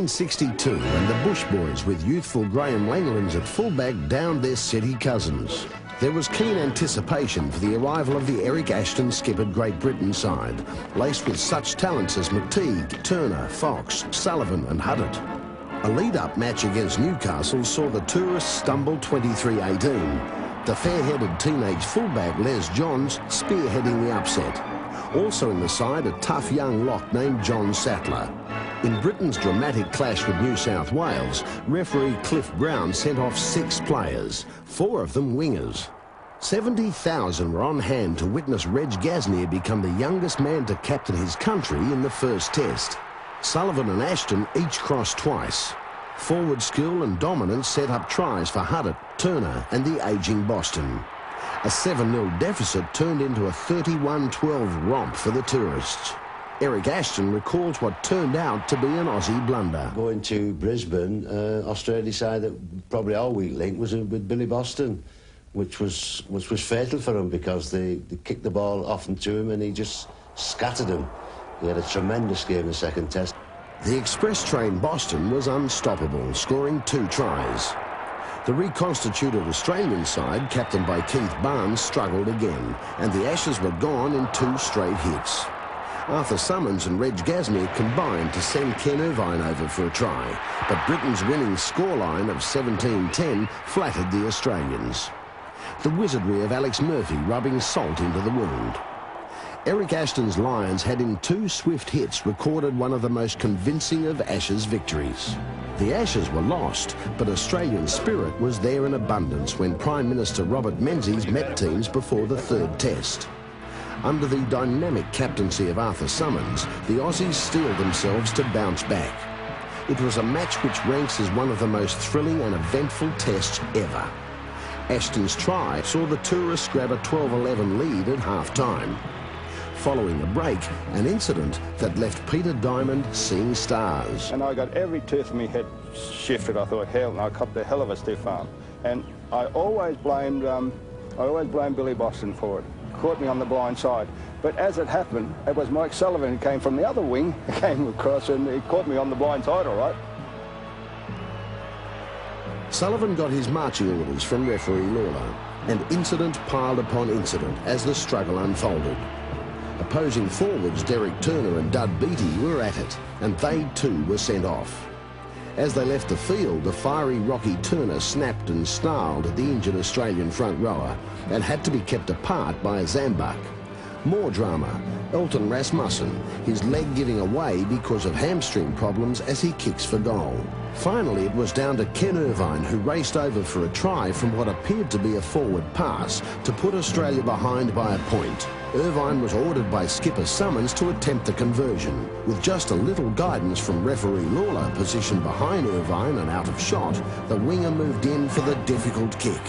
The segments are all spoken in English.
1962, and the Bush Boys with youthful Graham Langlands at fullback downed their city cousins. There was keen anticipation for the arrival of the Eric Ashton skippered Great Britain side, laced with such talents as McTeague, Turner, Fox, Sullivan and Huddart. A lead-up match against Newcastle saw the tourists stumble 23-18. The fair-headed teenage fullback Les Johns spearheading the upset. Also in the side, a tough young lock named John Sattler. In Britain's dramatic clash with New South Wales, referee Cliff Brown sent off 6 players, 4 of them wingers. 70,000 were on hand to witness Reg Gasnier become the youngest man to captain his country in the first test. Sullivan and Ashton each crossed twice. Forward skill and dominance set up tries for Huddart, Turner and the ageing Boston. A 7-0 deficit turned into a 31-12 romp for the tourists. Eric Ashton recalls what turned out to be an Aussie blunder. Going to Brisbane, Australia decided that probably our weak link was with Billy Boston, which was fatal for him because they kicked the ball off and to him and he just scattered him. He had a tremendous game in the second test. The express train Boston was unstoppable, scoring 2 tries. The reconstituted Australian side, captained by Keith Barnes, struggled again, and the Ashes were gone in 2 straight hits. Arthur Summons and Reg Gasnier combined to send Ken Irvine over for a try, but Britain's winning scoreline of 17-10 flattered the Australians. The wizardry of Alex Murphy rubbing salt into the wound. Eric Ashton's Lions had in 2 swift hits recorded one of the most convincing of Ashes victories. The Ashes were lost, but Australian spirit was there in abundance when Prime Minister Robert Menzies met teams before the 3rd test. Under the dynamic captaincy of Arthur Summons, the Aussies steeled themselves to bounce back. It was a match which ranks as one of the most thrilling and eventful tests ever. Ashton's try saw the tourists grab a 12-11 lead at half-time. Following a break, an incident that left Peter Diamond seeing stars. And I got every tooth in my head shifted. I thought, hell, and I copped a hell of a stiff arm. And I always blamed Billy Boston for it. Caught me on the blind side. But as it happened, it was Mike Sullivan who came from the other wing, came across and he caught me on the blind side, all right. Sullivan got his marching orders from referee Lawler, and incident piled upon incident as the struggle unfolded. Opposing forwards Derek Turner and Dud Beattie were at it, and they too were sent off. As they left the field, the fiery Rocky Turner snapped and snarled at the injured Australian front rower and had to be kept apart by a Zambuk. More drama. Elton Rasmussen, his leg giving away because of hamstring problems as he kicks for goal. Finally, it was down to Ken Irvine, who raced over for a try from what appeared to be a forward pass to put Australia behind by a point. Irvine was ordered by skipper Summons to attempt the conversion. With just a little guidance from referee Lawler positioned behind Irvine and out of shot, the winger moved in for the difficult kick.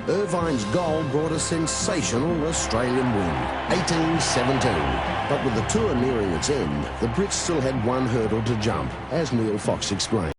Irvine's goal brought a sensational Australian win, 18-17. But with the tour nearing its end, the Brits still had one hurdle to jump, as Neil Fox explained.